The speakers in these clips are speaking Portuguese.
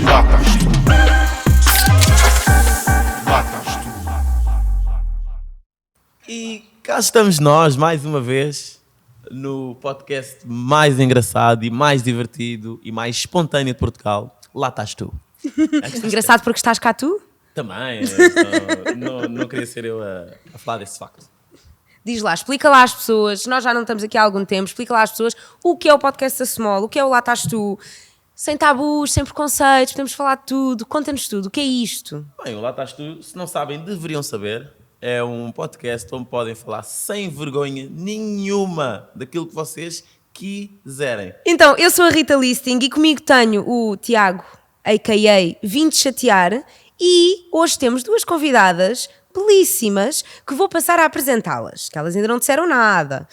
Lá estás tu. Lá estás tu. E cá estamos nós, mais uma vez, no podcast mais engraçado e mais divertido e mais espontâneo de Portugal. Lá estás tu. Engraçado porque estás cá tu? Também, não queria ser eu a falar desse facto. Diz lá, explica lá às pessoas, nós já não estamos aqui há algum tempo, explica lá às pessoas o que é o podcast da Small, o que é o Lá Estás Tu, sem tabus, sem preconceitos, podemos falar de tudo, conta-nos tudo, o que é isto? Bem, o Lá Estás Tu, se não sabem, deveriam saber. É um podcast onde podem falar sem vergonha nenhuma daquilo que vocês quiserem. Então, eu sou a Rita Listing e comigo tenho o Tiago, a.k.a. Vim Te Chatear, e hoje temos duas convidadas belíssimas que vou passar a apresentá-las, que elas ainda não disseram nada.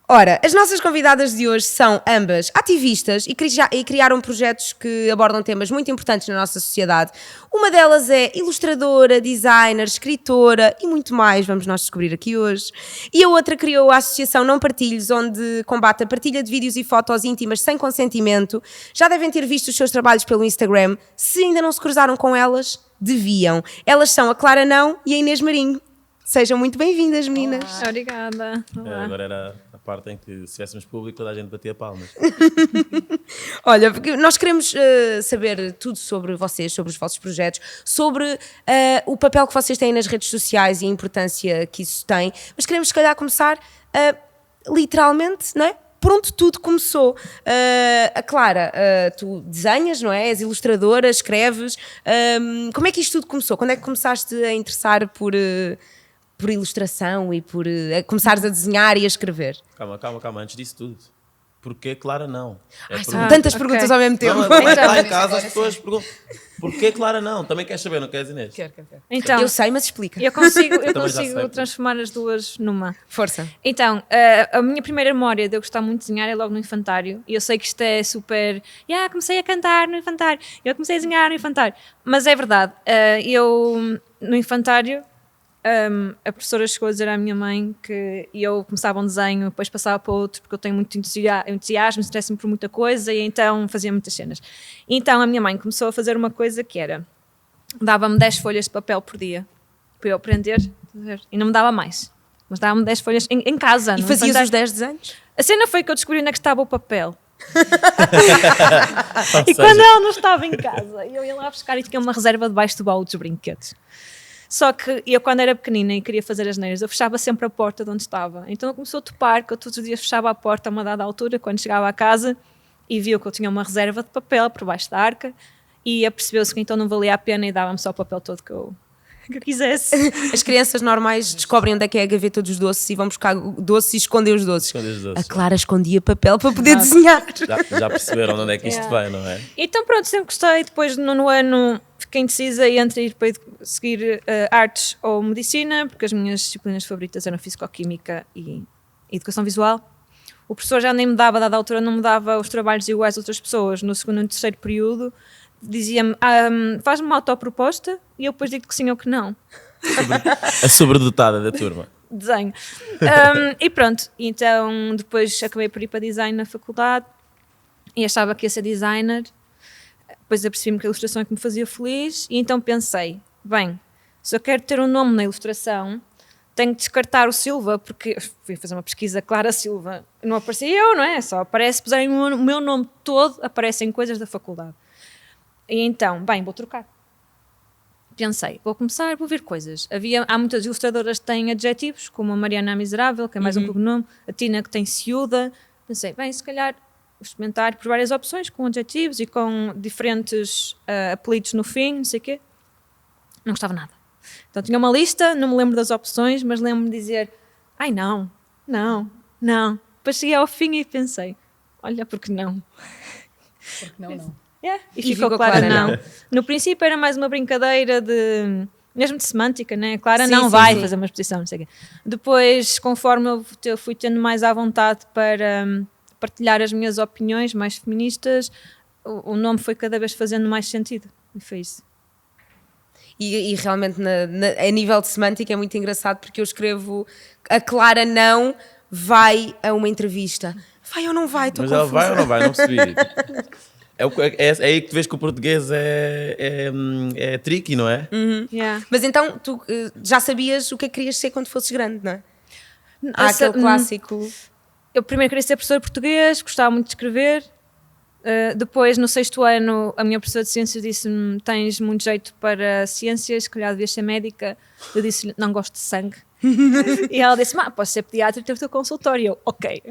Ora, as nossas convidadas de hoje são ambas ativistas e criaram projetos que abordam temas muito importantes na nossa sociedade. Uma delas é ilustradora, designer, escritora e muito mais, vamos nós descobrir aqui hoje. E a outra criou a Associação Não Partilhes, onde combate a partilha de vídeos e fotos íntimas sem consentimento. Já devem ter visto os seus trabalhos pelo Instagram. Se ainda não se cruzaram com elas, deviam. Elas são a Clara Não e a Inês Marinho. Sejam muito bem-vindas, meninas. Olá. Obrigada. Olá. Agora era a parte em que, se tivéssemos público, toda a gente batia palmas. Olha, porque nós queremos saber tudo sobre vocês, sobre os vossos projetos, sobre o papel que vocês têm nas redes sociais e a importância que isso tem, mas queremos se calhar começar literalmente, não é? Por onde tudo começou. A Clara, tu desenhas, não é? És ilustradora, escreves. Como é que isto tudo começou? Quando é que começaste a interessar por ilustração e por começares a desenhar e a escrever? Calma, antes disso tudo. Porquê Clara Não? São tantas perguntas ao mesmo tempo. Não, lá em casa as pessoas perguntam, porquê Clara Não? Também queres saber, não queres, Inês? Quero. Então, Eu sei, mas explica. eu consigo já sei. transformar as duas numa. Força. Então, a minha primeira memória de eu gostar muito de desenhar é logo no infantário. E eu sei que isto é super... comecei a cantar no infantário. Eu comecei a desenhar no infantário. Mas é verdade. Eu, no infantário, a professora chegou a dizer à minha mãe que eu começava um desenho, depois passava para outro, porque eu tenho muito entusiasmo, interesso-me por muita coisa, e então fazia muitas cenas. Então a minha mãe começou a fazer uma coisa que era, dava-me 10 folhas de papel por dia, para eu aprender, e não me dava mais, mas dava-me 10 folhas em casa. E fazias os 10 desenhos? A cena foi que eu descobri onde é que estava o papel. E quando ela não estava em casa, eu ia lá buscar e tinha uma reserva debaixo do baú dos brinquedos. Só que eu, quando era pequenina e queria fazer as neiras, eu fechava sempre a porta de onde estava. Então começou a topar que eu todos os dias fechava a porta a uma dada altura, quando chegava à casa, e viu que eu tinha uma reserva de papel por baixo da arca, e apercebeu-se que então não valia a pena e dava-me só o papel todo que eu quisesse. As crianças normais descobrem onde é que é a gaveta dos doces e vão buscar doces e esconder os doces. A Clara escondia papel para poder desenhar. Já perceberam de onde é que isto vem, não é? Então pronto, sempre gostei. Depois no ano fiquei indecisa entre ir para seguir artes ou medicina, porque as minhas disciplinas favoritas eram fisicoquímica e educação visual. O professor já nem me dava, dada altura, não me dava os trabalhos iguais a outras pessoas. No segundo e no terceiro período dizia-me, faz-me uma autoproposta e eu depois digo que sim ou que não. A sobredotada da turma. Desenho. E pronto, então depois acabei por ir para design na faculdade e achava que ia ser designer. Depois apercebi-me que a ilustração é que me fazia feliz e então pensei, bem, se eu quero ter um nome na ilustração, tenho que descartar o Silva, porque fui fazer uma pesquisa, Clara Silva, não aparecia eu, não é? Só aparece, se puserem o meu nome todo, aparecem coisas da faculdade. E então, bem, vou trocar. Pensei, vou ver coisas. Há muitas ilustradoras que têm adjetivos, como a Mariana Miserável, que é mais um cognome, a Tina, que tem Ciúda. Pensei, bem, se calhar experimentar por várias opções, com adjetivos e com diferentes apelidos no fim, não sei o quê. Não gostava nada. Então tinha uma lista, não me lembro das opções, mas lembro-me de dizer, não. Depois cheguei ao fim e pensei, olha, porque não? Porque não. E ficou Clara não. No princípio era mais uma brincadeira mesmo de semântica, né? Clara não vai fazer uma exposição, não sei o quê. Depois, conforme eu fui tendo mais à vontade para partilhar as minhas opiniões mais feministas, o nome foi cada vez fazendo mais sentido. E foi isso. E realmente a nível de semântica é muito engraçado, porque eu escrevo a Clara não vai a uma entrevista. Vai ou não vai? Estou confusa. Ela vai ou não vai? Não percebi. É aí que tu vês que o português é tricky, não é? Yeah. Mas então, tu já sabias o que é que querias ser quando fosses grande, não é? Há Essa- aquele clássico... Eu primeiro queria ser professora de português, gostava muito de escrever. Depois, no 6º ano, a minha professora de ciências disse-me: tens muito jeito para ciências, se calhar devias ser médica. Eu disse-lhe: não gosto de sangue. E ela disse: posso ser pediatra e ter o teu consultório. Eu, ok.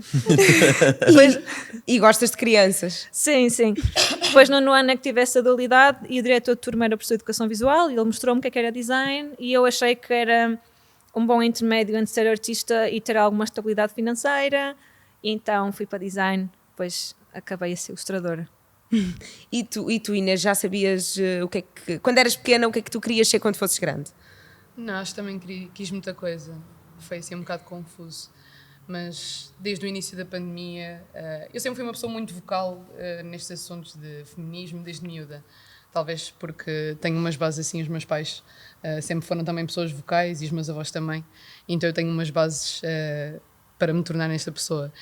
E gostas de crianças. Sim, sim. Depois, no 9º ano, é que tive essa dualidade e o diretor de turma era professor de educação visual e ele mostrou-me o que é que era design e eu achei que era um bom intermédio entre ser artista e ter alguma estabilidade financeira. E então fui para design, depois acabei a ser ilustradora. E tu, Inês, já sabias o que é que... Quando eras pequena, o que é que tu querias ser quando fosses grande? Não, acho que também quis muita coisa. Foi assim um bocado confuso. Mas desde o início da pandemia, eu sempre fui uma pessoa muito vocal nestes assuntos de feminismo, desde miúda. Talvez porque tenho umas bases assim, os meus pais sempre foram também pessoas vocais e os meus avós também. Então eu tenho umas bases para me tornar nesta pessoa.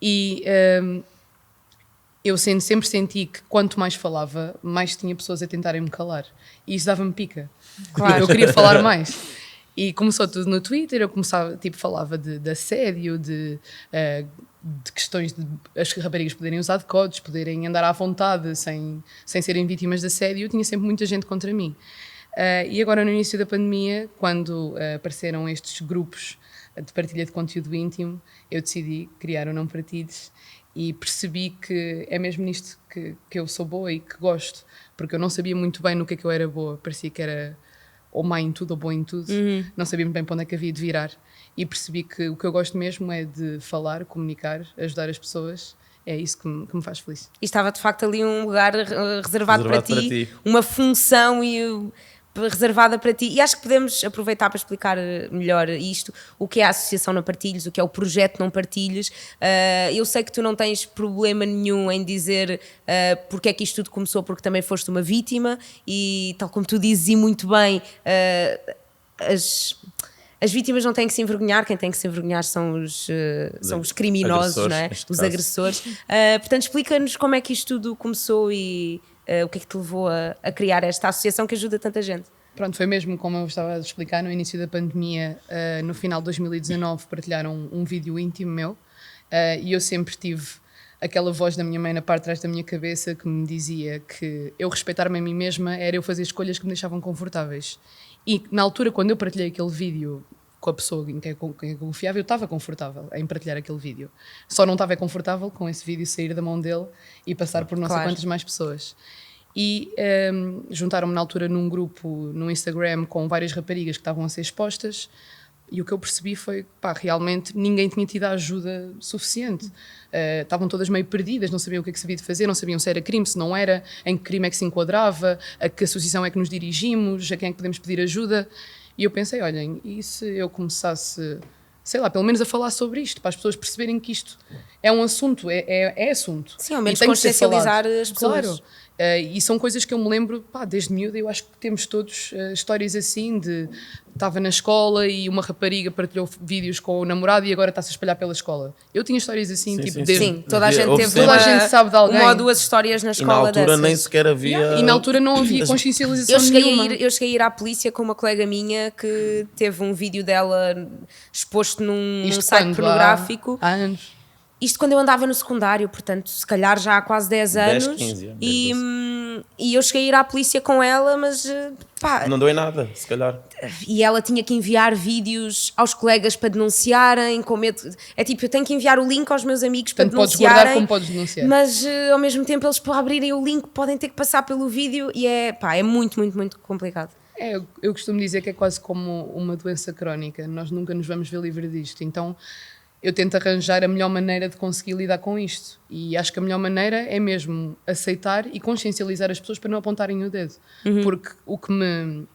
E eu sempre senti que quanto mais falava, mais tinha pessoas a tentarem me calar. E isso dava-me pica. Claro. Eu queria falar mais. E começou tudo no Twitter, eu falava de assédio, de questões de as raparigas poderem usar decodes, poderem andar à vontade sem serem vítimas de assédio. Eu tinha sempre muita gente contra mim. E agora, no início da pandemia, quando apareceram estes grupos de partilha de conteúdo íntimo, eu decidi criar o Não Partilhes e percebi que é mesmo nisto que eu sou boa e que gosto, porque eu não sabia muito bem no que é que eu era boa, parecia que era ou má em tudo ou boa em tudo, não sabia muito bem para onde é que havia de virar e percebi que o que eu gosto mesmo é de falar, comunicar, ajudar as pessoas, é isso que me faz feliz. E estava de facto ali um lugar reservado para ti, uma função reservada para ti. E acho que podemos aproveitar para explicar melhor isto, o que é a Associação Não Partilhes, o que é o projeto Não Partilhes. Eu sei que tu não tens problema nenhum em dizer porque é que isto tudo começou, porque também foste uma vítima e, tal como tu dizes e muito bem, as vítimas não têm que se envergonhar, quem tem que se envergonhar são os criminosos, não é? Os agressores. Portanto, explica-nos como é que isto tudo começou e o que é que te levou a criar esta associação que ajuda tanta gente. Pronto, foi mesmo como eu estava a explicar no início da pandemia, no final de 2019 partilharam um vídeo íntimo meu e eu sempre tive aquela voz da minha mãe na parte de trás da minha cabeça que me dizia que eu respeitar-me a mim mesma era eu fazer escolhas que me deixavam confortáveis. E na altura, quando eu partilhei aquele vídeo com a pessoa em quem eu confiava, eu estava confortável em partilhar aquele vídeo. Só não estava confortável com esse vídeo sair da mão dele e passar por não sei quantas mais pessoas. E juntaram-me na altura num grupo no Instagram com várias raparigas que estavam a ser expostas e o que eu percebi foi que realmente ninguém tinha tido a ajuda suficiente. Estavam todas meio perdidas, não sabiam o que é que se havia de fazer, não sabiam se era crime, se não era, em que crime é que se enquadrava, a que associação é que nos dirigimos, a quem é que podemos pedir ajuda. E eu pensei, olhem, e se eu começasse, sei lá, pelo menos a falar sobre isto, para as pessoas perceberem que isto é um assunto, é assunto. Sim, ao menos e tem que ser consciencializar falado. as pessoas. Claro. E são coisas que eu me lembro, desde miúda, eu acho que temos todos histórias assim de... Estava na escola e uma rapariga partilhou vídeos com o namorado e agora está-se a espalhar pela escola. Eu tinha histórias assim, Sim, toda a gente teve toda a gente sabe de alguém. uma ou duas histórias na escola e na altura dessas. nem sequer havia... E na altura não havia consciencialização nenhuma. Eu cheguei a ir à polícia com uma colega minha que teve um vídeo dela exposto num site pornográfico. Há anos. Isto quando eu andava no secundário, portanto, se calhar já há quase 10 anos. 15 anos. E eu cheguei a ir à polícia com ela, mas não deu em nada, se calhar. E ela tinha que enviar vídeos aos colegas para denunciarem, com medo. É tipo, eu tenho que enviar o link aos meus amigos para Portanto, denunciarem. podes guardar como podes denunciar. Mas ao mesmo tempo, eles para abrirem o link podem ter que passar pelo vídeo e é muito, muito, muito complicado. Eu costumo dizer que é quase como uma doença crónica. Nós nunca nos vamos ver livre disto. Então, eu tento arranjar a melhor maneira de conseguir lidar com isto. E acho que a melhor maneira é mesmo aceitar e consciencializar as pessoas para não apontarem o dedo. Porque o que me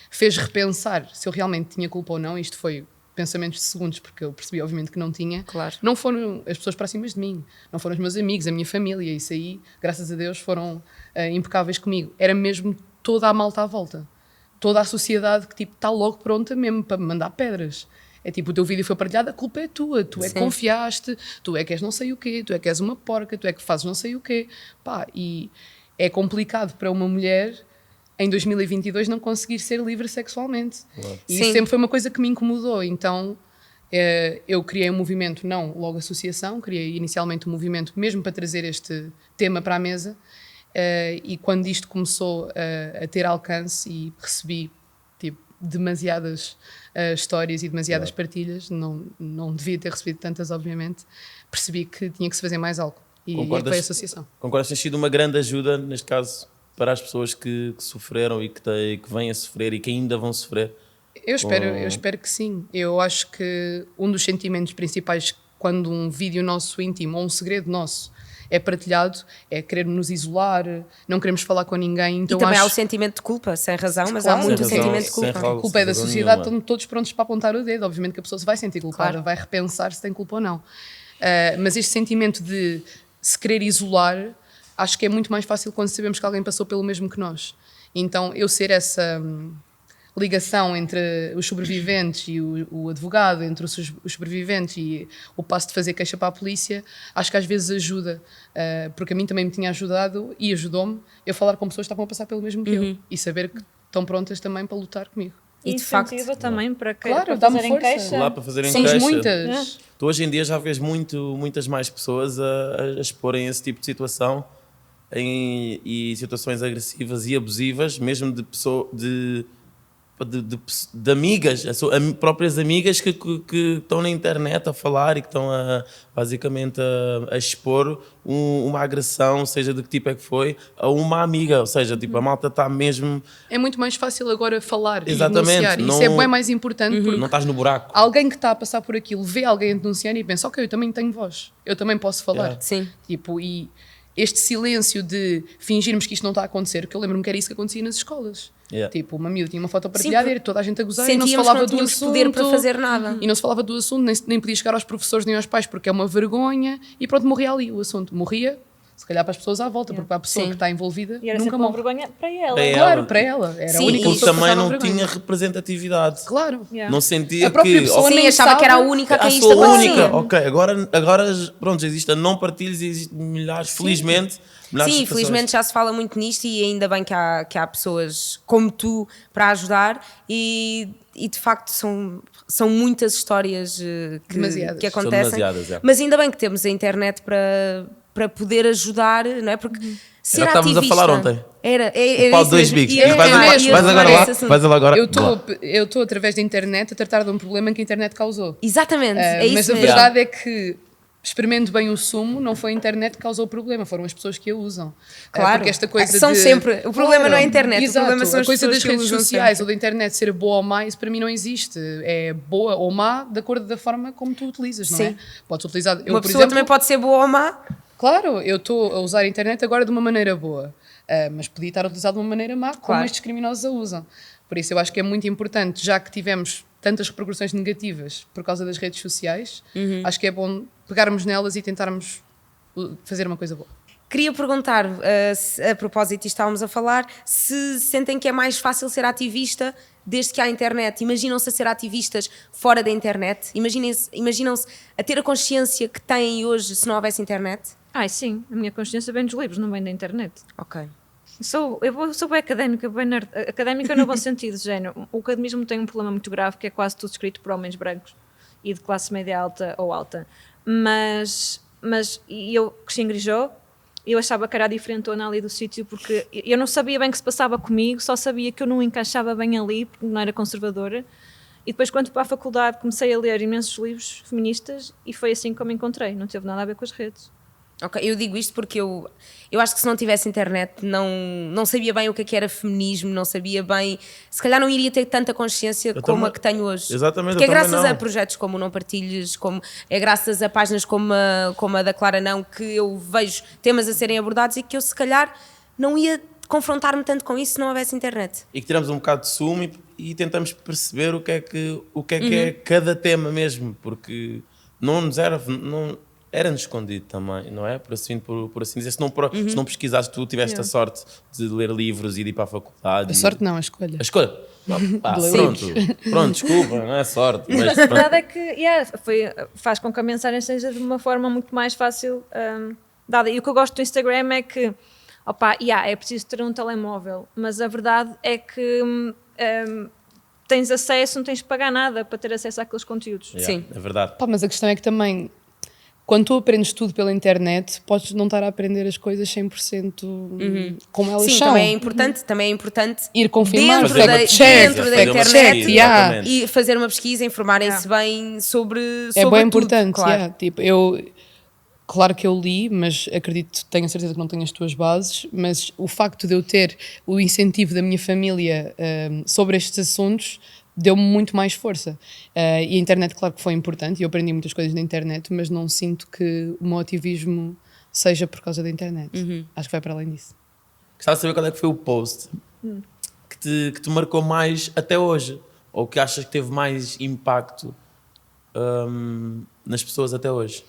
fez repensar se eu realmente tinha culpa ou não, isto foi pensamentos de segundos, porque eu percebi obviamente que não tinha, claro. Não foram as pessoas próximas de mim, não foram os meus amigos, a minha família, isso aí, graças a Deus, foram impecáveis comigo. Era mesmo toda a malta à volta. Toda a sociedade que tipo está logo pronta mesmo para me mandar pedras. É tipo, o teu vídeo foi partilhado, a culpa é tua, tu é que confiaste, tu é que és não sei o quê, tu é que és uma porca, tu é que fazes não sei o quê. E é complicado para uma mulher em 2022 não conseguir ser livre sexualmente. E isso Sim. sempre foi uma coisa que me incomodou. Então eu criei um movimento, não logo associação, criei inicialmente um movimento mesmo para trazer este tema para a mesa. E quando isto começou a ter alcance e recebi tipo, demasiadas histórias e demasiadas partilhas, não devia ter recebido tantas, obviamente, percebi que tinha que se fazer mais algo. E foi a associação. Concordas que tem sido uma grande ajuda, neste caso, para as pessoas que sofreram e que vêm a sofrer e que ainda vão sofrer? Eu espero que sim. Eu acho que um dos sentimentos principais quando um vídeo nosso íntimo ou um segredo nosso é partilhado, é querer nos isolar, não queremos falar com ninguém. Então E também há o acho sentimento de culpa, sem razão, mas Claro. há muito Sem razão, sentimento de sem culpa. razão. a culpa é da razão sociedade, nenhuma. estão todos prontos para apontar o dedo. Obviamente que a pessoa se vai sentir culpada, Claro. vai repensar se tem culpa ou não. Mas este sentimento de se querer isolar, acho que é muito mais fácil quando sabemos que alguém passou pelo mesmo que nós. Então, eu ser essa ligação entre os sobreviventes e o advogado, entre os sobreviventes e o passo de fazer queixa para a polícia, acho que às vezes ajuda, porque a mim também me tinha ajudado e ajudou-me eu falar com pessoas que estavam a passar pelo mesmo que eu e saber que estão prontas também para lutar comigo. E E de facto- incentiva também para, Claro, para dá-me fazerem força. queixa. Lá para fazerem Somos queixa. muitas. Tu hoje em dia já vês muitas mais pessoas a exporem esse tipo de situação e situações agressivas e abusivas, mesmo de amigas, próprias amigas que estão na internet a falar e que estão basicamente a expor uma agressão, seja de que tipo é que foi, a uma amiga, ou seja, tipo, a malta está mesmo... É muito mais fácil agora falar Exatamente, e denunciar. Isso não- é bem mais importante porque Não estás no buraco. alguém que está a passar por aquilo vê alguém a denunciar e pensa, ok, eu também tenho voz, eu também posso falar. Yeah. Sim. Tipo, e este silêncio de fingirmos que isto não está a acontecer, que eu lembro-me que era isso que acontecia nas escolas. Yeah. Tipo, uma miúda tinha uma foto partilhada e era toda a gente a gozar e não se Sentíamos falava que não do tínhamos assunto. poder para fazer nada. E não se falava do assunto, nem podia chegar aos professores nem aos pais porque é uma vergonha e pronto, morria ali o assunto. Morria, se calhar para as pessoas à volta, porque para a pessoa Sim. que está envolvida E era nunca sempre uma morre. vergonha para ela. Para ela. Claro, para ela. Era Sim, a única e Porque pessoa que também passava não vergonha. tinha representatividade. Claro. Yeah. Não sentia A própria que... pessoa Sim, nem achava que era a sabe. única a quem Ah, isto sou a acontecia. única, ok, agora pronto, existe a não partilhos e existe milhares, felizmente, milhares Sim, de situações. infelizmente já se fala muito nisto e ainda bem que há pessoas como tu para ajudar e de facto são muitas histórias Demasiadas. que São acontecem. demasiadas, é. Mas ainda bem que temos a internet para poder ajudar, não é? Porque ser Era o que estávamos a ativista... falar ontem. Era O pau de isso dois mesmo. bicos. E eu Vais mesmo, agora agora lá, esse assunto. vais agora. Eu estou através da internet a tratar de um problema que a internet causou. Exatamente, é Mas isso a mesmo. verdade é que, experimento bem o sumo, não foi a internet que causou o problema, foram as pessoas que a usam. Claro. Porque esta coisa São de... sempre. O problema não é a internet, o Exato. problema são a as coisa pessoas das que redes usam sociais sempre. ou da internet ser boa ou má, isso para mim não existe. É boa ou má de acordo da forma como tu utilizas, não é? Sim. Podes utilizar... Eu, Uma por pessoa exemplo, também pode ser boa ou má. Claro, eu estou a usar a internet agora de uma maneira boa, mas podia estar a utilizar de uma maneira má, como Claro. estes criminosos a usam. Por isso eu acho que é muito importante, já que tivemos tantas repercussões negativas por causa das redes sociais, acho que é bom pegarmos nelas e tentarmos fazer uma coisa boa. Queria perguntar, a propósito, disto estávamos a falar, se sentem que é mais fácil ser ativista desde que há internet. Imaginam-se a ser ativistas fora da internet? Imaginam-se a ter a consciência que têm hoje se não houvesse internet? Ai, sim, a minha consciência vem dos livros, não vem da internet. Ok. Sou bem académica, bem nerd, académica no bom sentido, de género. O academismo tem um problema muito grave que é quase tudo escrito por homens brancos e de classe média alta ou alta. Mas e eu cresci em Grijó, eu achava que era diferentona ali do sítio porque eu não sabia bem o que se passava comigo, só sabia que eu não encaixava bem ali porque não era conservadora. E depois, quando fui para a faculdade, comecei a ler imensos livros feministas e foi assim que eu me encontrei, não teve nada a ver com as redes. Ok, eu digo isto porque eu acho que se não tivesse internet não sabia bem o que era feminismo, não sabia bem, se calhar não iria ter tanta consciência como também- a que tenho hoje. Exatamente, Porque é eu também graças não. a projetos como o Não Partilhes, é graças a páginas como a da Clara Não que eu vejo temas a serem abordados e que eu se calhar não ia confrontar-me tanto com isso se não houvesse internet. E que tiramos um bocado de sumo e tentamos perceber o que é cada tema mesmo, porque não nos era-nos escondido também, não é? Por assim dizer, se não pesquisaste, tu tiveste a sorte de ler livros e de ir para a faculdade. A sorte não, a escolha. A escolha. Pronto, desculpa, não é sorte. Mas Mas a verdade é que faz com que a mensagem seja de uma forma muito mais fácil dada. E o que eu gosto do Instagram é que, Opa, é preciso ter um telemóvel, mas a verdade é que tens acesso, não tens de pagar nada para ter acesso àqueles conteúdos. Sim. É verdade. Pá, mas a questão é que também, quando tu aprendes tudo pela internet, podes não estar a aprender as coisas 100% como elas Sim, são. também é importante Ir confirmar, dentro fazer da, uma pesquisa, dentro da fazer uma internet pesquisa, yeah. exatamente. e fazer uma pesquisa, informarem-se bem sobre É sobre bem tudo, importante, claro. yeah. Tipo, claro que eu li, mas acredito, tenho a certeza que não tenho as tuas bases, mas o facto de eu ter o incentivo da minha família sobre estes assuntos deu-me muito mais força. E a internet, claro que foi importante, e eu aprendi muitas coisas na internet, mas não sinto que o meu ativismo seja por causa da internet. Acho que vai para além disso. Gostava de saber qual é que foi o post que te marcou mais até hoje, ou que achas que teve mais impacto nas pessoas até hoje.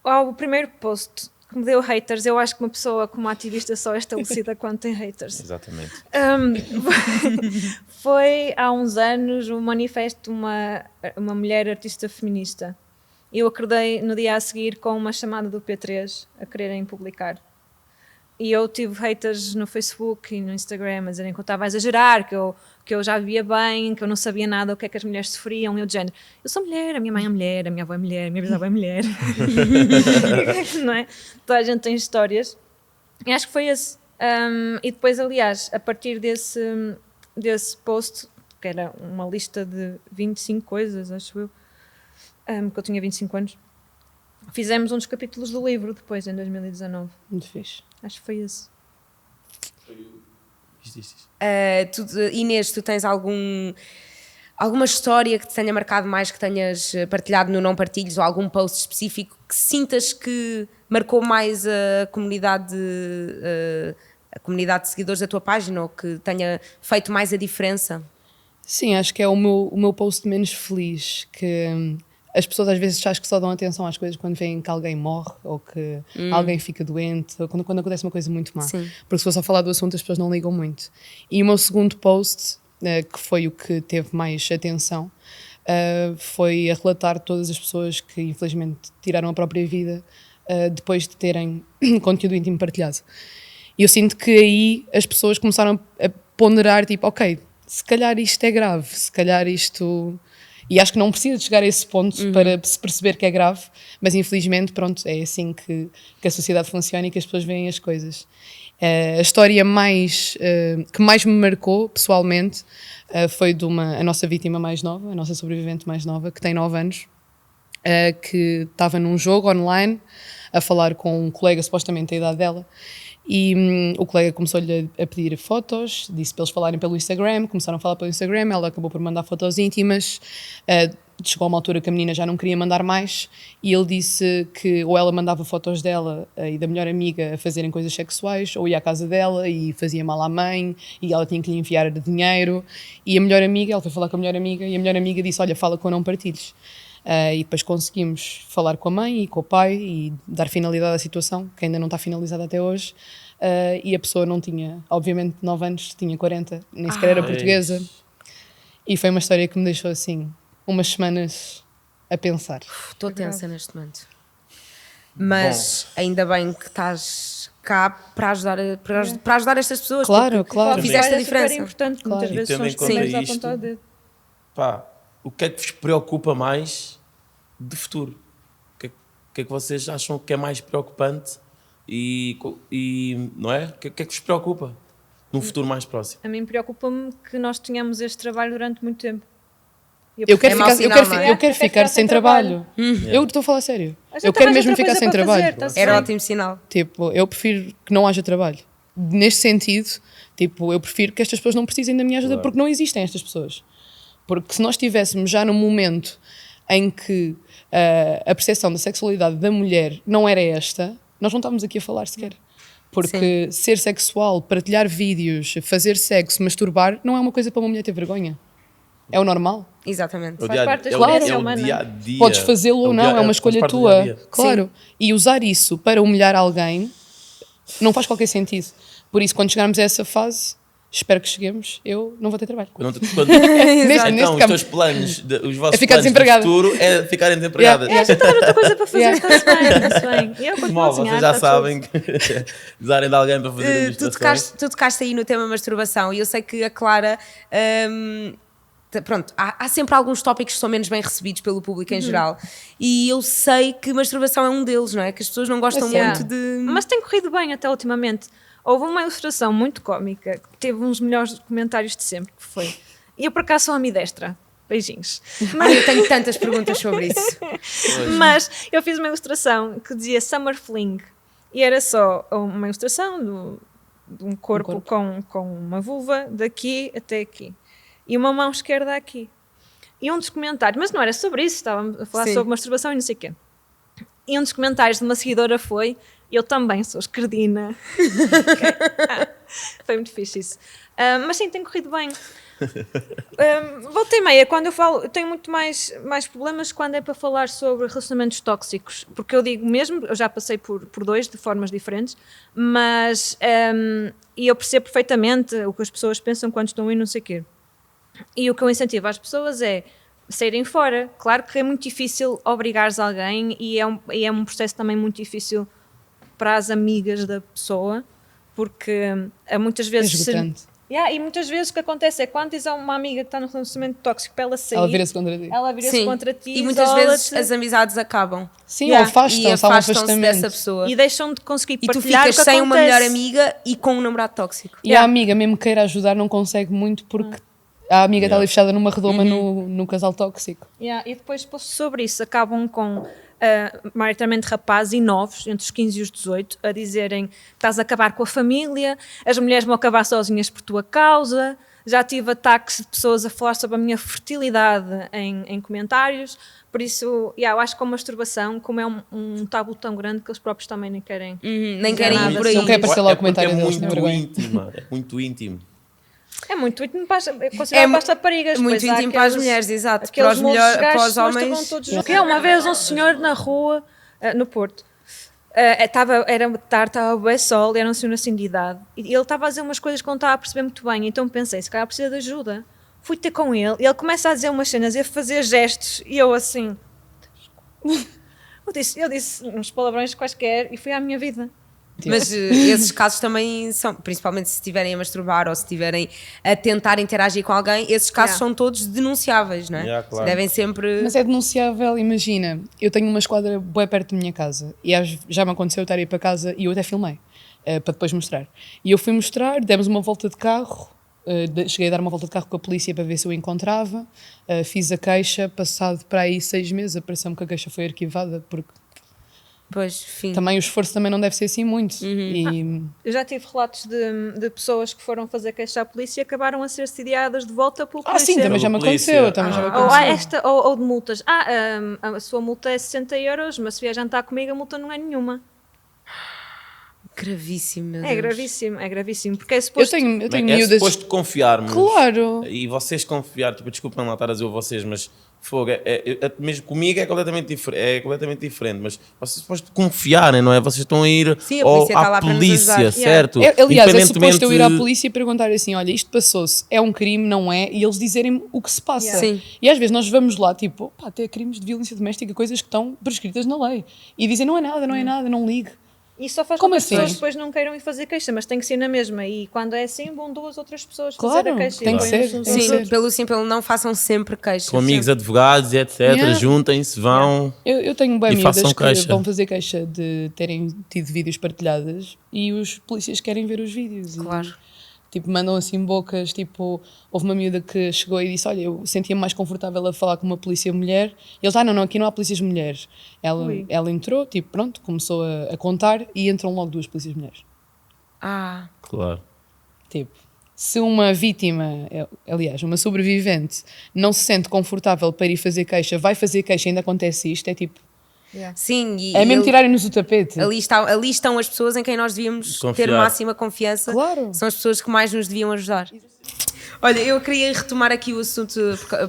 O primeiro post que me deu haters, eu acho que uma pessoa como ativista só é estabelecida quando tem haters. Exatamente. Foi há uns anos um manifesto de uma mulher artista feminista. Eu acordei no dia a seguir com uma chamada do P3 a quererem publicar. E eu tive haters no Facebook e no Instagram a dizerem que eu estava a exagerar, que eu já via bem, que eu não sabia nada o que é que as mulheres sofriam. E eu de género, eu sou mulher, a minha mãe é mulher, a minha avó é mulher, a minha bisavó é mulher. Não é? Toda a gente tem histórias. E acho que foi esse. E depois, aliás, a partir desse post, que era uma lista de 25 coisas, acho eu, que eu tinha 25 anos, fizemos um dos capítulos do livro depois, em 2019. Muito fixe. Acho que foi esse. Inês, tu tens alguma história que te tenha marcado mais, que tenhas partilhado no Não Partilhos, ou algum post específico que sintas que marcou mais a comunidade de seguidores da tua página, ou que tenha feito mais a diferença? Sim, acho que é o meu post menos feliz, que as pessoas às vezes acham que só dão atenção às coisas quando veem que alguém morre ou que alguém fica doente, ou quando acontece uma coisa muito má. Sim. Porque se for só falar do assunto as pessoas não ligam muito. E o meu segundo post, que foi o que teve mais atenção, foi a relatar todas as pessoas que infelizmente tiraram a própria vida depois de terem conteúdo íntimo partilhado. E eu sinto que aí as pessoas começaram a ponderar, tipo, ok, se calhar isto é grave, se calhar isto... E acho que não precisa de chegar a esse ponto para se perceber que é grave, mas infelizmente, pronto, é assim que a sociedade funciona e que as pessoas veem as coisas. A história que mais me marcou, pessoalmente, foi de a nossa vítima mais nova, a nossa sobrevivente mais nova, que tem 9 anos, que estava num jogo online a falar com um colega, supostamente a idade dela, e o colega começou-lhe a pedir fotos, disse para eles falarem pelo Instagram, começaram a falar pelo Instagram, ela acabou por mandar fotos íntimas, chegou a uma altura que a menina já não queria mandar mais, e ele disse que ou ela mandava fotos dela e da melhor amiga a fazerem coisas sexuais, ou ia à casa dela e fazia mal à mãe, e ela tinha que lhe enviar dinheiro, e a melhor amiga, ela foi falar com a melhor amiga, e a melhor amiga disse, olha, fala com Não Partilhes. E depois conseguimos falar com a mãe e com o pai e dar finalidade à situação, que ainda não está finalizada até hoje, e a pessoa não tinha, obviamente, 9 anos, tinha 40, nem sequer era portuguesa, e foi uma história que me deixou assim, umas semanas a pensar. Estou tensa neste momento. Mas ainda bem que estás cá para ajudar estas pessoas. Claro, porque claro. Fizeste a É super diferença. importante, Claro. muitas E vezes tendo são em os conta primeiros a isto, apontar o dedo. Pá, o que é que vos preocupa mais de futuro? O que é que vocês acham que é mais preocupante e não é? O que é que vos preocupa num futuro mais próximo? A mim preocupa-me que nós tenhamos este trabalho durante muito tempo. Eu quero É mau ficar, sinal, não é? eu quero ficar sem trabalho. Eu estou a falar sério. Mas Eu então quero arranja mesmo outra ficar coisa sem para trabalho. fazer, tá-se Era bem. ótimo sinal. Tipo, eu prefiro que não haja trabalho. Neste sentido, tipo, eu prefiro que estas pessoas não precisem da minha ajuda, Claro. porque não existem estas pessoas. Porque se nós estivéssemos já num momento em que a percepção da sexualidade da mulher não era esta, nós não estávamos aqui a falar sequer. Porque ser sexual, partilhar vídeos, fazer sexo, masturbar, não é uma coisa para uma mulher ter vergonha. É o normal. Exatamente. Faz parte da é o experiência é o humana. dia a dia. Podes fazê-lo ou não, é uma faz escolha parte do tua. dia a dia. Claro. E usar isso para humilhar alguém não faz qualquer sentido. Por isso, quando chegarmos a essa fase, espero que cheguemos, eu não vou ter trabalho. Quando, Neste então, os campo. teus planos, os vossos É ficar planos do desempregada. futuro é ficarem desempregadas. Yeah. Já tem outra coisa para fazer, Yeah. está-se bem, está-se bem. E eu continuo a Mal, desenhar, vocês já está sabem que usarem de alguém para fazer Tu ilustrações. tocaste aí no tema masturbação e eu sei que a Clara. Pronto, há sempre alguns tópicos que são menos bem recebidos pelo público em geral e eu sei que masturbação é um deles, não é? Que as pessoas não gostam Mas, muito de. Mas tem corrido bem até ultimamente. Houve uma ilustração muito cómica que teve uns melhores comentários de sempre, que foi... E eu por acaso sou ambidestra. Beijinhos. Ai, eu tenho tantas perguntas sobre isso. Mas eu fiz uma ilustração que dizia Summer Fling e era só uma ilustração de um corpo, com uma vulva daqui até aqui e uma mão esquerda aqui. E um dos comentários, mas não era sobre isso, estávamos a falar Sim. sobre masturbação e não sei o quê. E um dos comentários de uma seguidora foi: eu também sou esquerdina. Foi muito fixe isso. Mas sim, tem corrido bem. Volta e meia, quando eu falo, eu tenho muito mais problemas quando é para falar sobre relacionamentos tóxicos, porque eu digo mesmo, eu já passei por dois de formas diferentes, mas e eu percebo perfeitamente o que as pessoas pensam quando estão aí, não sei o quê. E o que eu incentivo às pessoas é saírem fora. Claro que é muito difícil obrigares alguém e é um processo também muito difícil para as amigas da pessoa, porque muitas vezes... Esgotante. E muitas vezes o que acontece é quando tens uma amiga que está num relacionamento tóxico para ela sair, Ela vira-se contra ti. ela vira-se Sim. contra ti, E muitas vezes isola-te as amizades acabam Sim, Yeah. ou afastam-se, e há um afastam-se afastamento. dessa pessoa. e deixam de conseguir E tu partilhar ficas o que sem uma acontece. melhor amiga e com um namorado tóxico. E a amiga, mesmo que queira ajudar, não consegue muito porque a amiga está ali fechada numa redoma no casal tóxico. Yeah, e depois sobre isso acabam com maioritariamente rapazes e novos, entre os 15 e os 18, a dizerem: estás a acabar com a família, as mulheres vão acabar sozinhas por tua causa. Já tive ataques de pessoas a falar sobre a minha fertilidade em comentários. Por isso, eu acho que a masturbação, como é um tabu tão grande que eles próprios também nem querem. Nem querem nada ir por aí. Não quer aparecer lá o porque comentário é deles, muito não é vergonha. íntimo, é muito íntimo. É muito íntimo para as raparigas. muito pois há íntimo para as aqueles- mulheres, exato. Aqueles Para os, moços gajos para os se masturbam homens. todos juntos. Uma vez um senhor na rua, no Porto, era tarde, estava bem sol, era um senhor assim de idade, e ele estava a dizer umas coisas que não estava a perceber muito bem, então pensei, se calhar precisa de ajuda. Fui ter com ele, e ele começa a dizer umas cenas e a fazer gestos, e eu assim... Eu disse uns palavrões quaisquer e fui à minha vida. Mas esses casos também são, principalmente se estiverem a masturbar ou se estiverem a tentar interagir com alguém, esses casos são todos denunciáveis, não é? Yeah, claro. Devem sempre. Mas é denunciável, imagina, eu tenho uma esquadra bem perto da minha casa e já me aconteceu eu estar a ir para casa e eu até filmei, para depois mostrar. E eu fui mostrar, demos uma volta de carro, cheguei a dar uma volta de carro com a polícia para ver se eu encontrava, fiz a queixa, passado para aí 6 meses, apareceu-me que a queixa foi arquivada, porque Pois, fim. também o esforço também não deve ser assim muito. E Eu já tive relatos de pessoas que foram fazer queixa à polícia e acabaram a ser sediadas de volta pela polícia. sim, também já me Pela polícia. aconteceu, também já me Ou, aconteceu. ou de multas. A sua multa é 60 euros, mas se vier jantar comigo a multa não é nenhuma. Gravíssimo, meu É Deus. gravíssimo, porque é Eu suposto... tenho É miúdas... suposto confiarmos. Claro! E vocês confiar, tipo, desculpem lá estar a dizer vocês, mas fogo, mesmo comigo é completamente diferente, mas vocês suposto confiarem, não é? Vocês estão a ir Sim, a polícia está à lá para nos polícia, ajudar. certo? Aliás, é suposto eu ir à Independentemente- polícia e perguntar assim, olha, isto passou-se, é um crime, não é? E eles dizerem o que se passa. Yeah. Sim. E às vezes nós vamos lá, tipo, pá, até crimes de violência doméstica, coisas que estão prescritas na lei. E dizem, não é nada, não ligue. E só faz Como com que as assim? pessoas depois não queiram ir fazer queixa, mas tem que ser na mesma. E quando é assim, vão 2 outras pessoas Claro, fazer a queixa. tem e que põem-nos ser, uns tem aos que outros. Sim, pelo não façam sempre queixas. Com amigos, sempre. advogados, etc. Yeah. Juntem-se, vão. Eu tenho bem E miúdas façam que queixa. vão fazer queixa de terem tido vídeos partilhadas e os polícias querem ver os vídeos. Claro. E, tipo, mandam assim bocas, tipo, houve uma miúda que chegou e disse, olha, eu sentia-me mais confortável a falar com uma polícia mulher. E eles, não, aqui não há polícias mulheres. Ui. Ela entrou, tipo, pronto, começou a contar e entram logo 2 polícias mulheres. Claro. Tipo, se uma vítima, aliás, uma sobrevivente, não se sente confortável para ir fazer queixa, vai fazer queixa e ainda acontece isto, é tipo, Sim, e é mesmo ele- tirarem-nos o tapete. ali estão as pessoas em quem nós devíamos Confiar. ter máxima confiança. Claro. São as pessoas que mais nos deviam ajudar. Olha, eu queria retomar aqui o assunto,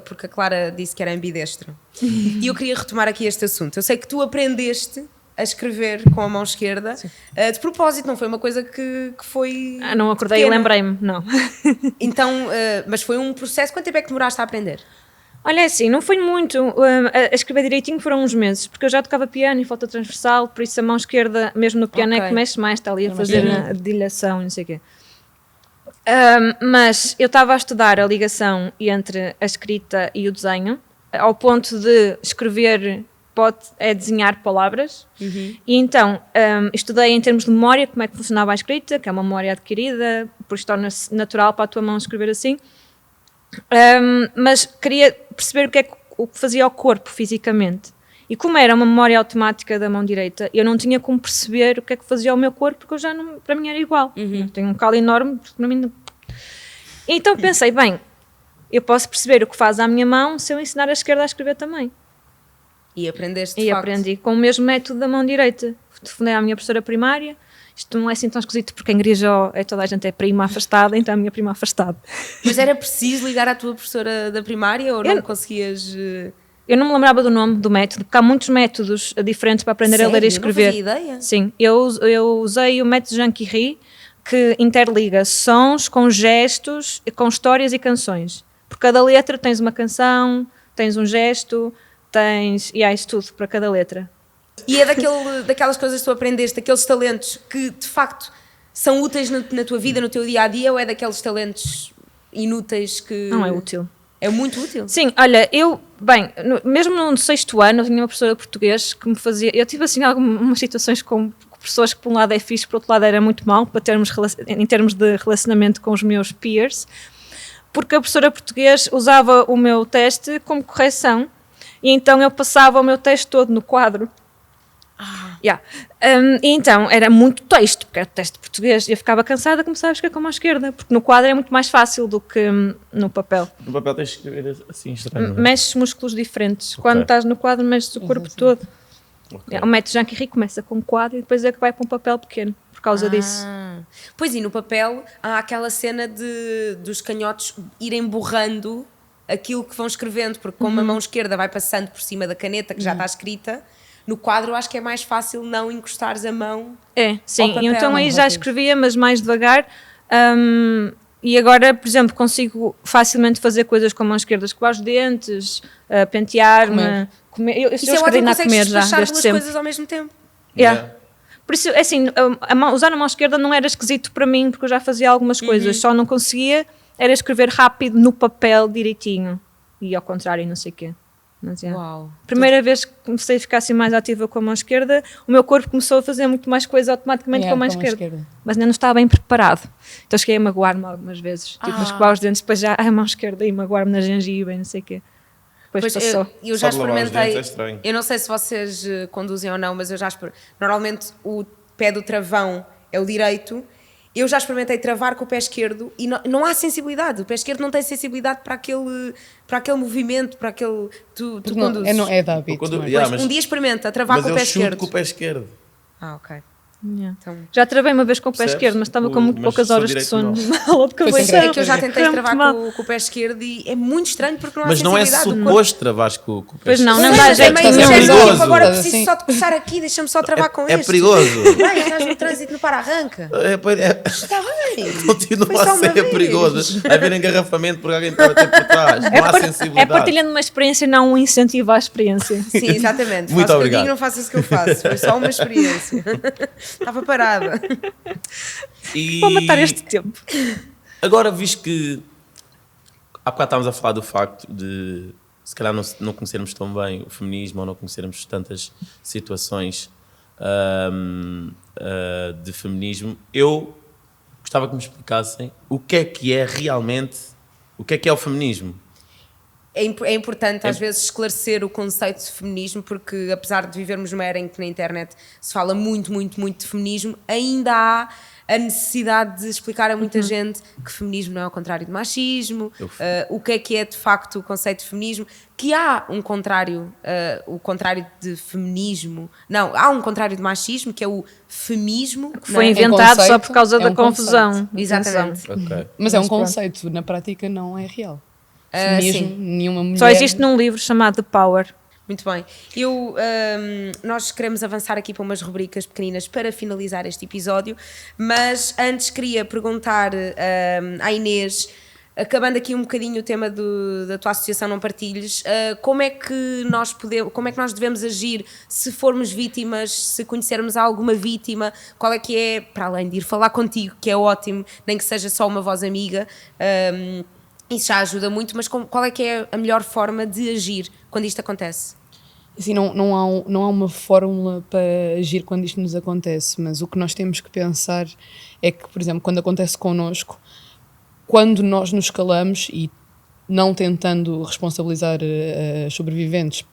porque a Clara disse que era ambidestra. E eu queria retomar aqui este assunto. Eu sei que tu aprendeste a escrever com a mão esquerda. De propósito, não foi uma coisa que foi. Não acordei e pequena. lembrei-me, não. Então, mas foi um processo. Quanto tempo é que demoraste a aprender? Olha, assim, não foi muito. A escrever direitinho foram uns meses, porque eu já tocava piano e flauta transversal, por isso a mão esquerda, mesmo no piano, é Ok. que mexe mais, está ali a fazer a dedilhação e não sei o quê. Mas eu estava a estudar a ligação entre a escrita e o desenho, ao ponto de escrever é desenhar palavras, e então estudei em termos de memória como é que funcionava a escrita, que é uma memória adquirida, por isso torna-se natural para a tua mão escrever assim. Mas queria perceber o que fazia ao corpo fisicamente. E como era uma memória automática da mão direita, eu não tinha como perceber o que é que fazia ao meu corpo, porque eu já não, para mim era igual. Eu tenho um calo enorme, porque para mim não... Então pensei, bem, eu posso perceber o que faz à minha mão se eu ensinar a esquerda a escrever também. E aprendeste de E facto. aprendi com o mesmo método da mão direita. Telefonei à minha professora primária. Isto não é assim tão esquisito, porque em Grijó toda a gente é prima afastada, então a minha prima afastada. Mas era preciso ligar à tua professora da primária ou não conseguias... Eu não me lembrava do nome do método, porque há muitos métodos diferentes para aprender a ler e escrever. Não fazia ideia. Sim, eu usei o método Jean Curie, que interliga sons com gestos, com histórias e canções. Por cada letra tens uma canção, tens um gesto, e há isso tudo para cada letra. E é daquelas coisas que tu aprendeste, daqueles talentos que de facto são úteis na tua vida, no teu dia-a-dia, ou é daqueles talentos inúteis que... Não é útil. É muito útil. Sim, olha, mesmo no 6º ano, eu tinha uma professora de português que me fazia. Eu tive assim algumas situações com pessoas que, por um lado, é fixe, por outro lado, era muito mau em termos de relacionamento com os meus peers, porque a professora de português usava o meu teste como correção e então eu passava o meu teste todo no quadro. E então era muito texto, porque era texto de português, e eu ficava cansada, começava a escrever com a mão esquerda, porque no quadro é muito mais fácil do que no papel. No papel tens de escrever assim estranho. não é? Mexes músculos diferentes. Quando estás no quadro, mexes o corpo todo. Ok. O método Jean Curie começa com um quadro e depois é que vai para um papel pequeno, por causa disso. Pois, e no papel há aquela cena dos canhotos irem borrando aquilo que vão escrevendo, porque como a mão esquerda vai passando por cima da caneta que já está escrita, no quadro eu acho que é mais fácil não encostares a mão. É, sim. papel, E então aí não já rápido. escrevia, mas mais devagar. E agora, por exemplo, consigo facilmente fazer coisas com a mão esquerda, escovar os dentes, pentear-me, comer. Eu Isso estou é ótimo, escrevendo a consegues comer já, despachar desde duas sempre. coisas ao mesmo tempo. Yeah. Por isso, assim, usar a mão esquerda não era esquisito para mim, porque eu já fazia algumas coisas, só não conseguia era escrever rápido no papel direitinho, e ao contrário, não sei o quê. Mas, yeah. Uau. Primeira vez que comecei a ficar assim mais ativa com a mão esquerda, o meu corpo começou a fazer muito mais coisa automaticamente com a mão esquerda. Mas ainda não estava bem preparado. Então cheguei a magoar-me algumas vezes, tipo a escovar os dentes, depois já a mão esquerda e magoar-me na gengiva e não sei o quê. Depois Pois passou. eu já Só de lavar os experimentei. dentes é estranho. Eu não sei se vocês conduzem ou não, mas eu já normalmente o pé do travão é o direito. Eu já experimentei travar com o pé esquerdo e não há sensibilidade. O pé esquerdo não tem sensibilidade para aquele movimento, para aquele. Tu Porque não, conduzes. não é de hábito. Quando- não é? Yeah, Pois, mas- um dia experimenta travar Mas com o eu pé chuto esquerdo. com o pé esquerdo. Ah, ok. Yeah. Então, Já travei uma vez com o pé Percebes? esquerdo, mas estava com muito Mas poucas só horas de direito sono. não. Aula de Foi sem cabeça. querer. é que eu já tentei Foi travar muito com o pé esquerdo e é muito estranho porque não há Mas não é sensibilidade. O corpo- suposto travares com o pé Pois não, esquerdo. não dá Mas jeito também nenhum. isso é perigoso. tipo, agora Estás preciso assim. só de coçar aqui, deixa-me só travar com É este. perigoso. Vai, estás no trânsito no para-arranca. Está bem. Foi Continua só a uma ser vez. perigoso. A haver engarrafamento porque alguém está a bater por trás. Não há É sensibilidade. partilhando uma experiência, não um incentivo à experiência. Sim, exatamente. Muito Faço o que eu obrigado. digo, não faço isso que eu faço. Foi só uma experiência. Estava parada. E Vou matar este tempo. agora, visto que há bocado estávamos a falar do facto de se calhar não conhecermos tão bem o feminismo ou não conhecermos tantas situações de feminismo, eu gostava que me explicassem o que é realmente, o que é o feminismo. É importante às vezes esclarecer o conceito de feminismo, porque apesar de vivermos numa era em que na internet se fala muito, muito, muito de feminismo, ainda há a necessidade de explicar a muita gente que feminismo não é o contrário de machismo, o que é de facto o conceito de feminismo, que há um contrário, o contrário de feminismo, não, há um contrário de machismo, que é o femismo. Que foi não é? inventado só conceito, por causa é da um confusão. conceito. Exatamente. Ok. Mas é um Mas pronto. conceito, na prática não é real. Sim. Feminismo, nenhuma mulher... Só existe num livro chamado The Power. Muito bem. Nós queremos avançar aqui para umas rubricas pequeninas para finalizar este episódio, mas antes queria perguntar à Inês, acabando aqui um bocadinho o tema da tua associação Não Partilhes, como é que nós devemos agir se formos vítimas, se conhecermos alguma vítima, qual é que é, para além de ir falar contigo, que é ótimo, nem que seja só uma voz amiga, isso já ajuda muito, mas qual é que é a melhor forma de agir quando isto acontece? Assim, não há uma fórmula para agir quando isto nos acontece, mas o que nós temos que pensar é que, por exemplo, quando acontece connosco, quando nós nos calamos e não tentando responsabilizar as sobreviventes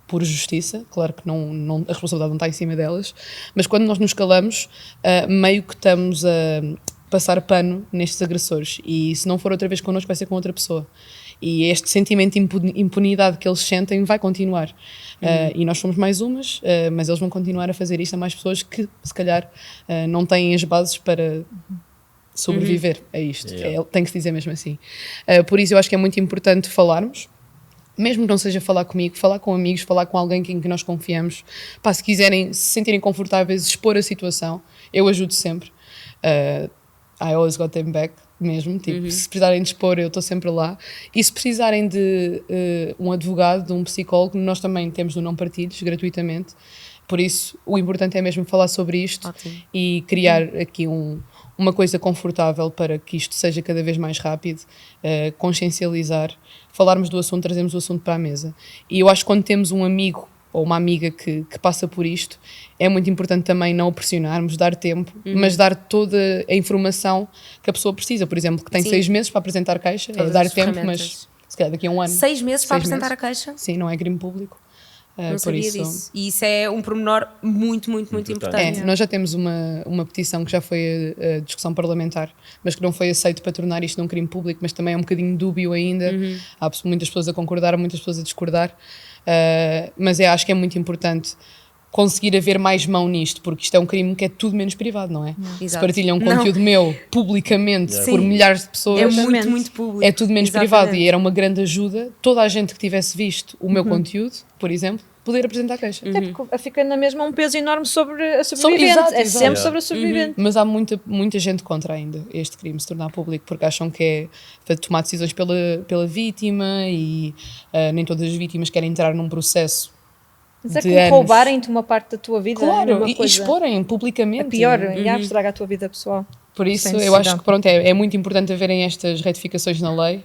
por justiça, claro que não, a responsabilidade não está em cima delas, mas quando nós nos calamos, meio que estamos a passar pano nestes agressores, e se não for outra vez connosco vai ser com outra pessoa, e este sentimento de impunidade que eles sentem vai continuar, e nós somos mais umas, mas eles vão continuar a fazer isto a mais pessoas que se calhar não têm as bases para sobreviver a isto, tem que se dizer mesmo assim. Por isso eu acho que é muito importante falarmos, mesmo que não seja falar comigo, falar com amigos, falar com alguém em que nós confiamos. Pá, se quiserem se sentirem confortáveis, expor a situação, eu ajudo sempre. I always got them back mesmo, tipo, se precisarem de expor, eu estou sempre lá. E se precisarem de um advogado, de um psicólogo, nós também temos do Não Partilhes gratuitamente. Por isso o importante é mesmo falar sobre isto. Ótimo. E criar aqui uma coisa confortável para que isto seja cada vez mais rápido, consciencializar, falarmos do assunto, trazemos o assunto para a mesa. E eu acho que quando temos um amigo ou uma amiga que passa por isto, é muito importante também não o pressionarmos, dar tempo, mas dar toda a informação que a pessoa precisa. Por exemplo, que tem 6 meses para apresentar queixa, é dar tempo, mas se calhar daqui a um ano. 6 meses para apresentar a queixa? Sim, não é crime público. Não sabia disso. E isso é um pormenor muito importante. Nós já temos uma petição que já foi a discussão parlamentar, mas que não foi aceito para tornar isto num crime público, mas também é um bocadinho dúbio ainda. Há muitas pessoas a concordar, muitas pessoas a discordar, mas acho que é muito importante conseguir haver mais mão nisto, porque isto é um crime que é tudo menos privado, não é? Se partilham conteúdo meu publicamente por milhares de pessoas, é muito público. É tudo menos privado, e era uma grande ajuda toda a gente que tivesse visto o meu conteúdo, por exemplo, poder apresentar queixa. Até porque fica na mesma um peso enorme sobre a sobrevivente. É sempre sobre a sobrevivente. Mas há muita gente contra ainda este crime se tornar público, porque acham que é para tomar decisões pela vítima, e nem todas as vítimas querem entrar num processo. Mas é que roubarem-te uma parte da tua vida. Claro, e exporem publicamente. É pior, estraga a tua vida pessoal. Por isso, eu acho que é muito importante haverem estas retificações na lei,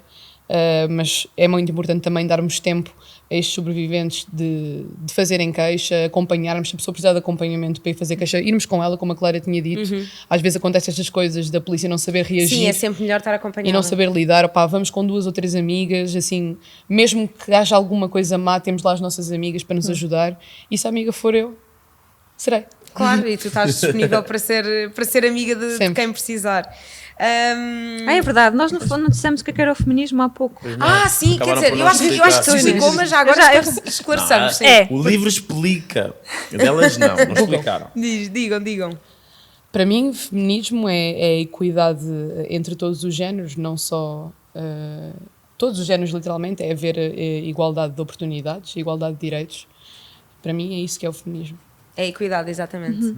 mas é muito importante também darmos tempo a estes sobreviventes de fazerem queixa, acompanharmos, se a pessoa precisar de acompanhamento para ir fazer queixa, irmos com ela, como a Clara tinha dito. Às vezes acontecem estas coisas da polícia não saber reagir. Sim, é sempre melhor estar acompanhada. E não saber lidar. Opá, vamos com 2 ou 3 amigas, assim, mesmo que haja alguma coisa má, temos lá as nossas amigas para nos ajudar, e se a amiga for eu, serei. Claro, e tu estás disponível para ser amiga de quem precisar. É verdade, nós no fundo não dissemos o que era o feminismo há pouco. Sim, quer dizer, eu acho que explicou, mas já agora esclareçamos. O livro explica, delas não explicaram. Digam. Para mim, feminismo é a equidade entre todos os géneros, não só todos os géneros, literalmente, é haver igualdade de oportunidades, igualdade de direitos. Para mim é isso que é o feminismo. É a equidade, exatamente.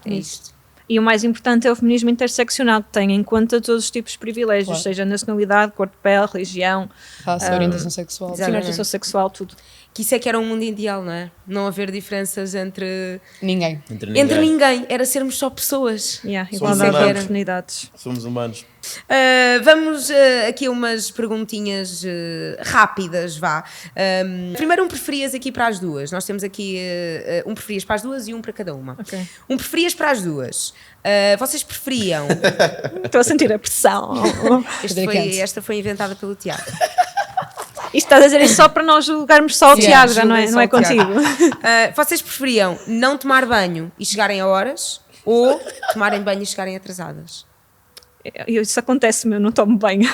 É isto. E o mais importante é o feminismo interseccional, que tem em conta todos os tipos de privilégios, seja nacionalidade, cor de pele, religião, raça, orientação sexual. Sim, orientação sexual, tudo. Que isso é que era um mundo ideal, não é? Não haver diferenças entre ninguém. Entre ninguém. Era sermos só pessoas. Igualdade de oportunidades. Somos humanos. Vamos aqui a umas perguntinhas rápidas, vá. Primeiro, preferias aqui para as duas. Nós temos aqui preferias para as duas e para cada uma. Okay. Preferias para as duas. Vocês preferiam... Estou a sentir a pressão. Esta foi inventada pelo Tiago. Isto estás a dizer isso só para nós julgarmos só o Tiago, já não é contigo. Vocês preferiam não tomar banho e chegarem a horas, ou tomarem banho e chegarem atrasadas? Isso acontece-me, eu não tomo banho.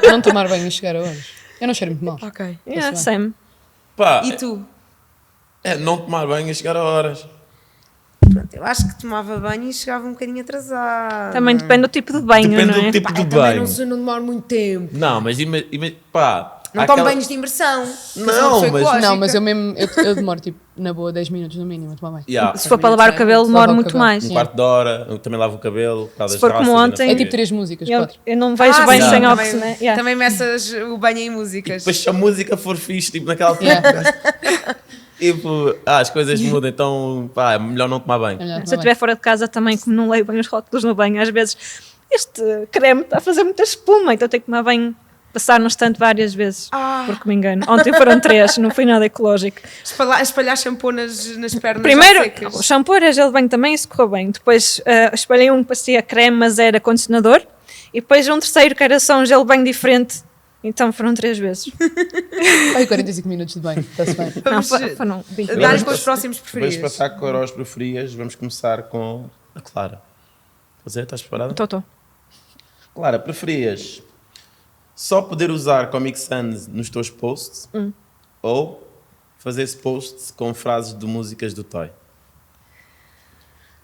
Não tomar banho e chegar a horas. Eu não cheiro muito mal. Ok. Same. E tu? Não tomar banho e chegar a horas. Pronto, eu acho que tomava banho e chegava um bocadinho atrasado. Também depende do tipo de banho, Depende não é? do tipo de também banho. não demora muito tempo. Não, mas Não tomo banhos de imersão. Não, mas- Não, mas eu demoro tipo, na boa, 10 minutos no mínimo a tomar banho. Yeah. Se for para lavar o cabelo, Só demora lavar o muito cabelo. mais. Um quarto de hora, eu também lavo o cabelo. por causa Se das for como raças e não ontem- sei É o quê. tipo 3 músicas, Eu, 4. eu não vejo sim, bem sem também, ox, né? Yeah. também meças o banho em músicas. Depois se a música for fixe, tipo naquela altura. Tipo, as coisas mudam, então pá, é melhor não tomar banho. Se eu estiver fora de casa também, como não leio bem os rótulos no banho, às vezes este creme está a fazer muita espuma, então tenho que tomar banho, passar no estante várias vezes, porque me engano. Ontem foram 3, não foi nada ecológico. Espalhar shampoo nas pernas Primeiro, já secas. o shampoo era gel de banho também, isso correu bem. Depois espalhei um que parecia creme, mas era condicionador. E depois um terceiro que era só um gel de banho diferente. Então foram 3 vezes. Ai, 45 minutos de banho, está-se bem. Não, Vamos, foram 20 dar-lhe minutos. com os próximos Vamos preferidos. passar com os preferias. Vamos começar com a Clara. Fazer? Estás preparada? Tô. Clara, preferias só poder usar Comic Sans nos teus posts ou fazer posts com frases de músicas do Toy?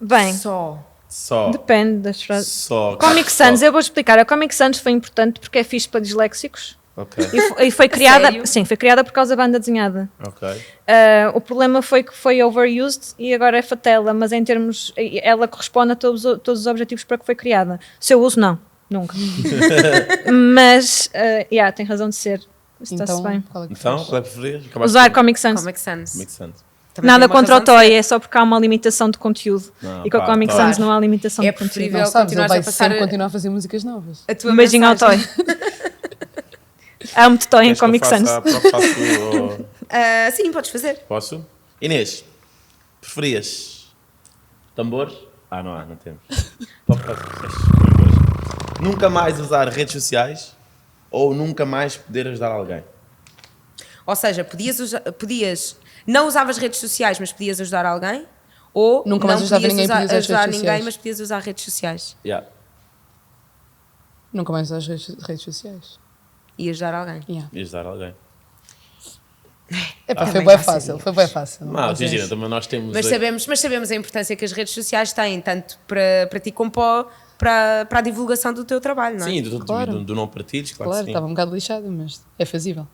Bem, Só. depende das frases. Só. Comic Sans, eu vou explicar. A Comic Sans foi importante porque é fixe para disléxicos. Ok. E foi criada, sério? sim, foi criada por causa da banda desenhada. Ok. O problema foi que foi overused e agora é fatela, mas em termos, ela corresponde a todos os objetivos para que foi criada. Se eu uso, não, nunca. Mas, tem razão de ser. Isso está-se bem. qual é que Então, faz? qual é que preferias? Acabaste Usar com Comic Sans. Comic Sans. Comic Sans. Também Nada tem uma contra o razão de Toy, ser. é só porque há uma limitação de conteúdo. Não, E com a pá, Comic Toy. Sans não há limitação É de conteúdo. preferível. Não sabes, ele continuares vai a passar sempre a- continuar a fazer músicas novas. A tua Um beijinho ao Toy. mensagem. Amo-te Toy em Queres que eu Comic faça Sans. a própria faço ou- Sim, podes fazer. Posso? Inês, preferias tambor? Não temos. Nunca mais usar redes sociais ou nunca mais poder ajudar alguém? Ou seja, não usavas redes sociais, mas podias ajudar alguém? Ou Nunca mais não ajudava podias ninguém, podias usar as ajudar redes ninguém, sociais. mas podias usar redes sociais Yeah. Nunca mais usar as redes sociais. e ajudar alguém. Yeah. E ajudar alguém. Epá, Também foi bem já fácil, foi bem fácil. Não, imagina, também nós temos. Mas sabemos a importância que as redes sociais têm, tanto para ti como para a divulgação do teu trabalho, não é? Sim, Claro. do não partilhos, claro, Claro, que sim. estava um bocado lixado, mas é fazível.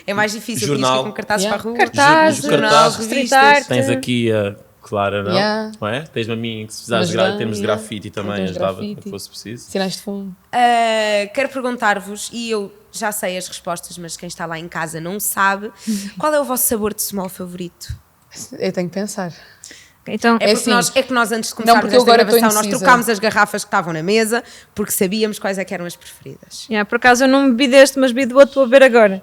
É mais difícil, Jornal. tinhas que ir com cartazes Yeah. para a rua. Cartazes, jornal, cartazes, street revistas. art. Tens aqui a Clara, não? Yeah. Não é? Tens-me a mim que se precisares Mas em termos de yeah. grafite Em também termos de ajudava, grafite. se fosse preciso. Sinais de fumo. Quero perguntar-vos, e eu já sei as respostas, mas quem está lá em casa não sabe, qual é o vosso sabor de small favorito? Eu tenho que pensar. Então, É, assim, porque nós antes de começarmos porque eu esta agora estou gravação, nós indecisa. trocámos as garrafas que estavam na mesa, porque sabíamos quais é que eram as preferidas. por acaso eu não bebi deste, mas bebi do outro, vou beber agora.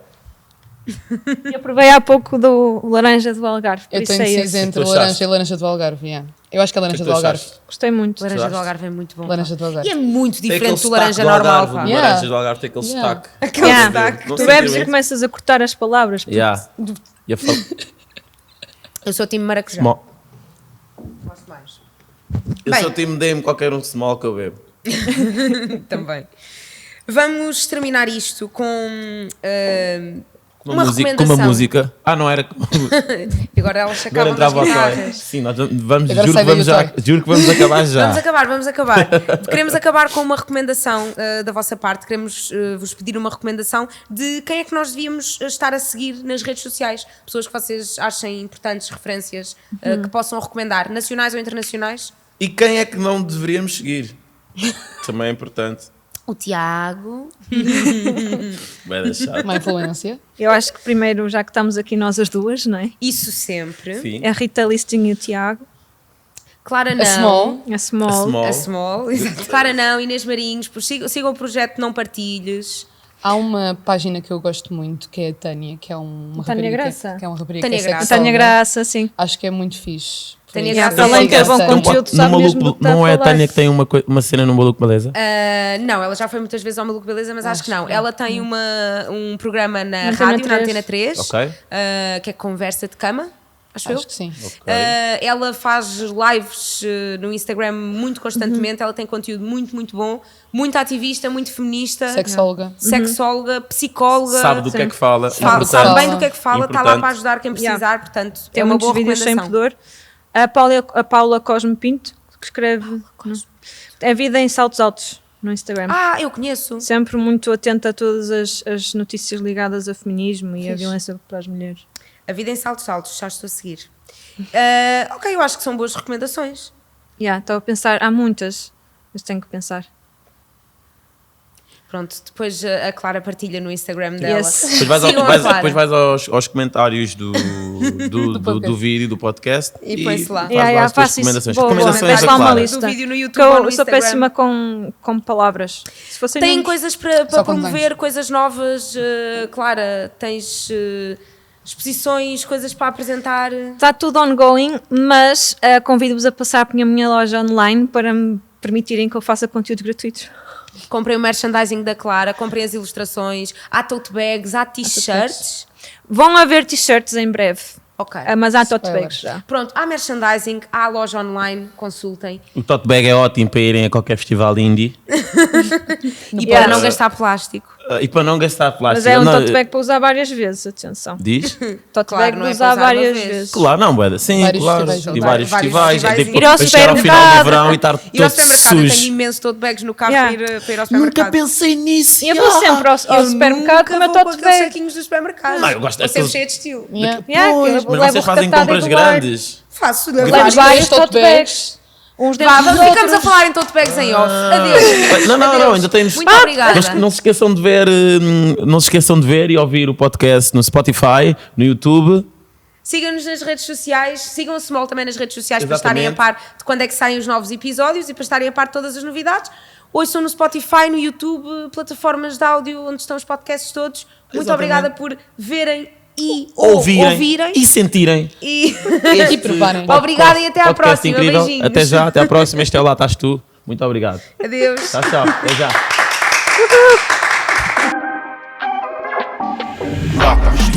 Eu provei há pouco do laranja do Algarve, por Eu isso estou é indecisa esse. entre Tu laranja achaste? e laranja do Algarve. Yeah. Eu acho que é O laranja que do tu Algarve. achaste? Gostei muito. Laranja Gostaste? do Algarve é muito bom. Laranja do Algarve. E é muito Tem aquele diferente do sotaque laranja do normal, Algarve, pá. do Yeah. laranja do Algarve tem aquele Yeah. sotaque. Aquele Não sotaque. sei Tu dizer bebes e muito. começas a cortar as palavras. Yeah. E a Eu sou time maracujá. Small. Gosto mais. Eu Bem. sou time dê-me qualquer um small que eu bebo. Também. Vamos terminar isto com uma Com recomendação. uma música. Não era. E agora elas se Agora acabam das entrava o Toy. guitarras. Sim, nós vamos, Agora juro sai que vamos, daí o já, juro que vamos acabar já. Vamos acabar. Queremos acabar com uma recomendação da vossa parte. Queremos vos pedir uma recomendação de quem é que nós devíamos estar a seguir nas redes sociais. Pessoas que vocês achem importantes, referências, que possam recomendar, nacionais ou internacionais. E quem é que não deveríamos seguir? Também é importante. O Tiago. Vai deixar. Uma influência. Eu acho que primeiro, já que estamos aqui nós as duas, não é? Isso sempre. Sim. A Rita Listing e o Tiago. Clara não. A Small. A Small. A Small, exato. Clara não, Inês Marinhos, sigam o projeto Não Partilhes. Há uma página que eu gosto muito, que é a Tânia, que é uma Tânia rapariga Graça. que é uma rapariga Tânia que é Graça. sexóloga. Tânia Graça, sim. Acho que é muito fixe. Tânia Por isso, Graça, eu além de ter bom gosto conteúdo, sabe mesmo do que está não a é a falar. Tânia que tem uma cena no Maluco Beleza? Não, ela já foi muitas vezes ao Maluco Beleza, mas acho que não. Ela tem um programa na Antena rádio, na 3. Antena 3, Ok. que é Conversa de Cama, acho eu. Acho que sim. Ela faz lives no Instagram muito constantemente, ela tem conteúdo muito, muito bom, muito ativista, muito feminista, Sexóloga. sexóloga, psicóloga. Sabe do que é que fala. Sabe Importante. bem do que é que fala, está lá Importante. para ajudar quem precisar, portanto, Tem é uma muitos boa vídeos sem recomendação. pudor. A Paula Cosme Pinto, que escreve. A Vida em Saltos Altos. no Instagram. Ah, eu conheço. Sempre muito atenta a todas as notícias ligadas ao feminismo e à Fixe. violência para as mulheres. A vida em saltos altos, já estou a seguir. Ok, eu acho que são boas recomendações. Estava a pensar, há muitas, mas tenho que pensar. Pronto, depois a Clara partilha no Instagram dela. Yes. Sigam a Clara. Depois vais aos comentários do vídeo, do podcast E põe-se lá. faz lá as tuas faço isso. recomendações. Boa, Recomendações deixa da lá uma Clara. lista. Do vídeo no Que YouTube ou no eu sou Instagram. péssima com palavras. Se fossem Tem nomes- coisas para Só promover, coisas novas. Clara, tens exposições, coisas para apresentar. Está tudo ongoing, mas convido-vos a passar por minha loja online para me permitirem que eu faça conteúdo gratuito. Comprem o merchandising da Clara, comprem as ilustrações, há tote bags, há t-shirts. Vão haver t-shirts em breve, Ok. mas há tote Spoiler. bags já. Pronto, há merchandising, há a loja online, consultem. O tote bag é ótimo para irem a qualquer festival indie E Yeah. para não gastar plástico. e para não gastar plástico. Mas é um Não, tote bag para usar várias vezes, atenção. Diz? Tote Claro, bag não para é usar para usar uma várias vez. vezes. Claro, não, Boeda. Sim, Vários claro. festivais. E vários Vários festivais. festivais. Ir ao Depois chegar ao final do supermercado. verão e estar Ir ao todo supermercado, eu tenho sujo. imenso tote bags no carro Yeah. para ir ao supermercado. pensei nisso. E eu vou sempre ao supermercado com o meu vou com tote aqueles bag. saquinhos dos supermercados. Não, eu gosto Vou sempre daqueles- cheia de estilo. Yeah. Pois, eu mas levo vocês fazem recatada compras em do ar. grandes. Faço. Levo Vários vários tote tote bags. Uns dentro Vá, dos ficamos a outros. falar em tote bags em off. Adeus. Não, Adeus. ainda temos. Muito obrigada. Não se esqueçam de ver, não se esqueçam de ver e ouvir o podcast no Spotify, no YouTube. Sigam-nos nas redes sociais, sigam a Small também nas redes sociais para Exatamente. estarem a par de quando é que saem os novos episódios e para estarem a par de todas as novidades. Ouçam no Spotify, no YouTube, plataformas de áudio onde estão os podcasts todos. Muito Exatamente. obrigada por verem e Ouvirem e sentirem. E... E preparem. Obrigada e até à Podcast próxima. incrível. Beijinhos. Até já, até à próxima. Este é o Lá Estás Tu. Muito obrigado. Adeus. Tchau, tchau. Até já. Lá estás tu.